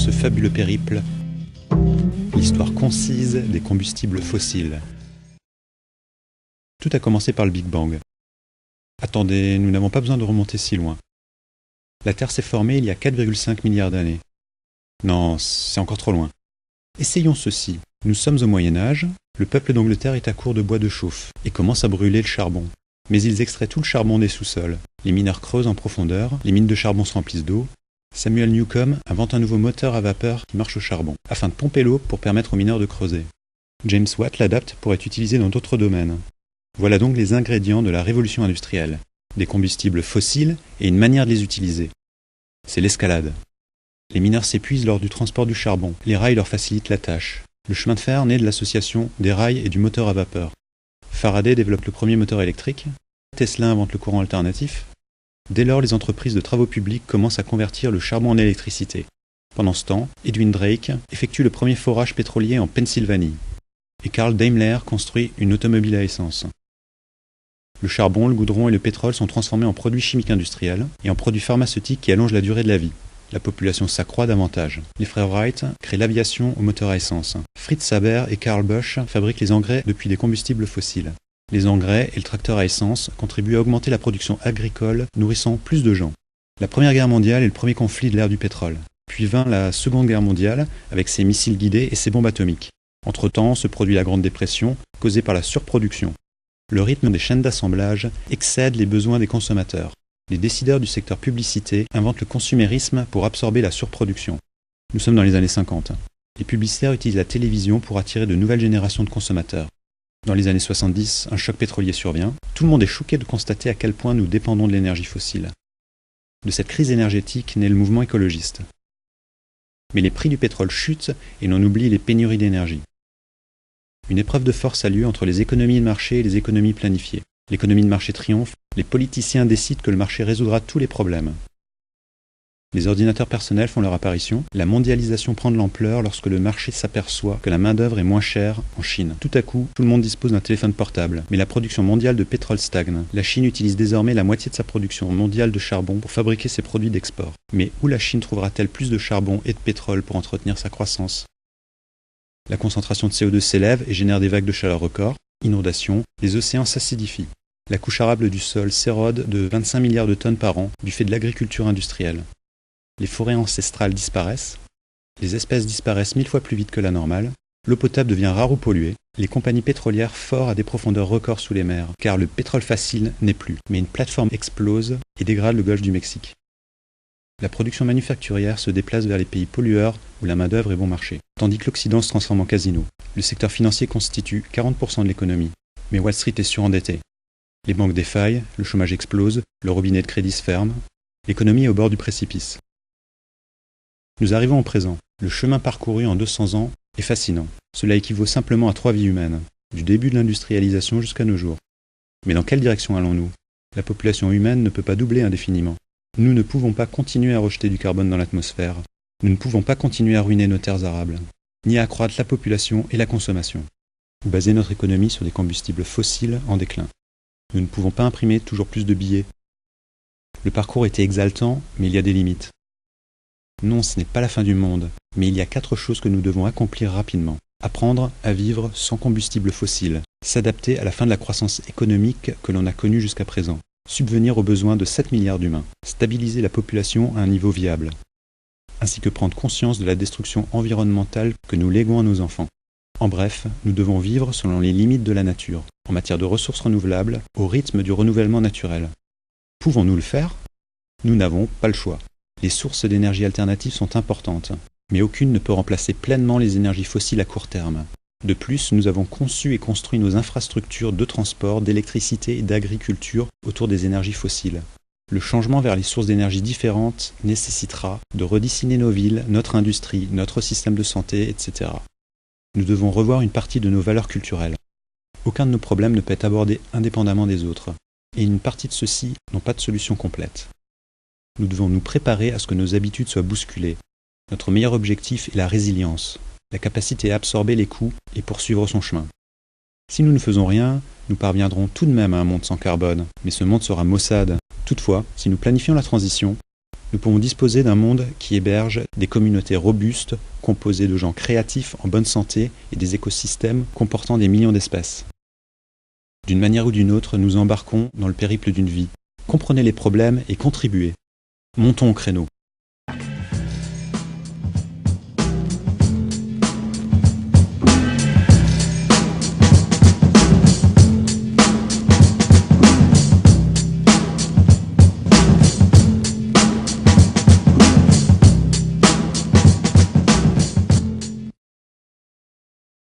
ce fabuleux périple, l'histoire concise des combustibles fossiles. Tout a commencé par le Big Bang. Attendez, nous n'avons pas besoin de remonter si loin. La Terre s'est formée il y a 4,5 milliards d'années. Non, c'est encore trop loin. Essayons ceci. Nous sommes au Moyen-Âge, le peuple d'Angleterre est à court de bois de chauffe et commence à brûler le charbon. Mais ils extraient tout le charbon des sous-sols. Les mineurs creusent en profondeur, les mines de charbon se remplissent d'eau. Samuel Newcomb invente un nouveau moteur à vapeur qui marche au charbon, afin de pomper l'eau pour permettre aux mineurs de creuser. James Watt l'adapte pour être utilisé dans d'autres domaines. Voilà donc les ingrédients de la révolution industrielle. Des combustibles fossiles et une manière de les utiliser. C'est l'escalade. Les mineurs s'épuisent lors du transport du charbon. Les rails leur facilitent la tâche. Le chemin de fer naît de l'association des rails et du moteur à vapeur. Faraday développe le premier moteur électrique. Tesla invente le courant alternatif. Dès lors, les entreprises de travaux publics commencent à convertir le charbon en électricité. Pendant ce temps, Edwin Drake effectue le premier forage pétrolier en Pennsylvanie. Et Carl Daimler construit une automobile à essence. Le charbon, le goudron et le pétrole sont transformés en produits chimiques industriels et en produits pharmaceutiques qui allongent la durée de la vie. La population s'accroît davantage. Les frères Wright créent l'aviation au moteur à essence. Fritz Haber et Karl Bosch fabriquent les engrais depuis des combustibles fossiles. Les engrais et le tracteur à essence contribuent à augmenter la production agricole, nourrissant plus de gens. La Première Guerre mondiale est le premier conflit de l'ère du pétrole. Puis vint la Seconde Guerre mondiale, avec ses missiles guidés et ses bombes atomiques. Entre-temps, se produit la Grande Dépression, causée par la surproduction. Le rythme des chaînes d'assemblage excède les besoins des consommateurs. Les décideurs du secteur publicité inventent le consumérisme pour absorber la surproduction. Nous sommes dans les années 50. Les publicitaires utilisent la télévision pour attirer de nouvelles générations de consommateurs. Dans les années 70, un choc pétrolier survient. Tout le monde est choqué de constater à quel point nous dépendons de l'énergie fossile. De cette crise énergétique naît le mouvement écologiste. Mais les prix du pétrole chutent et l'on oublie les pénuries d'énergie. Une épreuve de force a lieu entre les économies de marché et les économies planifiées. L'économie de marché triomphe, les politiciens décident que le marché résoudra tous les problèmes. Les ordinateurs personnels font leur apparition, la mondialisation prend de l'ampleur lorsque le marché s'aperçoit que la main-d'œuvre est moins chère en Chine. Tout à coup, tout le monde dispose d'un téléphone portable, mais la production mondiale de pétrole stagne. La Chine utilise désormais la moitié de sa production mondiale de charbon pour fabriquer ses produits d'export. Mais où la Chine trouvera-t-elle plus de charbon et de pétrole pour entretenir sa croissance ? La concentration de CO2 s'élève et génère des vagues de chaleur records, inondations, les océans s'acidifient. La couche arable du sol s'érode de 25 milliards de tonnes par an du fait de l'agriculture industrielle. Les forêts ancestrales disparaissent, les espèces disparaissent 1000 fois plus vite que la normale, l'eau potable devient rare ou polluée, les compagnies pétrolières forent à des profondeurs records sous les mers, car le pétrole facile n'est plus, mais une plateforme explose et dégrade le golfe du Mexique. La production manufacturière se déplace vers les pays pollueurs où la main-d'œuvre est bon marché, tandis que l'Occident se transforme en casino. Le secteur financier constitue 40% de l'économie, mais Wall Street est surendetté. Les banques défaillent, le chômage explose, le robinet de crédit se ferme, l'économie est au bord du précipice. Nous arrivons au présent. Le chemin parcouru en 200 ans est fascinant. Cela équivaut simplement à 3 vies humaines, du début de l'industrialisation jusqu'à nos jours. Mais dans quelle direction allons-nous ? La population humaine ne peut pas doubler indéfiniment. Nous ne pouvons pas continuer à rejeter du carbone dans l'atmosphère. Nous ne pouvons pas continuer à ruiner nos terres arables, ni à accroître la population et la consommation, ou baser notre économie sur des combustibles fossiles en déclin. Nous ne pouvons pas imprimer toujours plus de billets. Le parcours était exaltant, mais il y a des limites. Non, ce n'est pas la fin du monde, mais il y a 4 choses que nous devons accomplir rapidement. Apprendre à vivre sans combustible fossile, s'adapter à la fin de la croissance économique que l'on a connue jusqu'à présent, subvenir aux besoins de 7 milliards d'humains, stabiliser la population à un niveau viable, ainsi que prendre conscience de la destruction environnementale que nous léguons à nos enfants. En bref, nous devons vivre selon les limites de la nature, en matière de ressources renouvelables, au rythme du renouvellement naturel. Pouvons-nous le faire ? Nous n'avons pas le choix. Les sources d'énergie alternatives sont importantes, mais aucune ne peut remplacer pleinement les énergies fossiles à court terme. De plus, nous avons conçu et construit nos infrastructures de transport, d'électricité et d'agriculture autour des énergies fossiles. Le changement vers les sources d'énergie différentes nécessitera de redessiner nos villes, notre industrie, notre système de santé, etc. Nous devons revoir une partie de nos valeurs culturelles. Aucun de nos problèmes ne peut être abordé indépendamment des autres, et une partie de ceux-ci n'ont pas de solution complète. Nous devons nous préparer à ce que nos habitudes soient bousculées. Notre meilleur objectif est la résilience, la capacité à absorber les coûts et poursuivre son chemin. Si nous ne faisons rien, nous parviendrons tout de même à un monde sans carbone, mais ce monde sera maussade. Toutefois, si nous planifions la transition, nous pouvons disposer d'un monde qui héberge des communautés robustes, composées de gens créatifs en bonne santé et des écosystèmes comportant des millions d'espèces. D'une manière ou d'une autre, nous embarquons dans le périple d'une vie. Comprenez les problèmes et contribuez. Montons au créneau.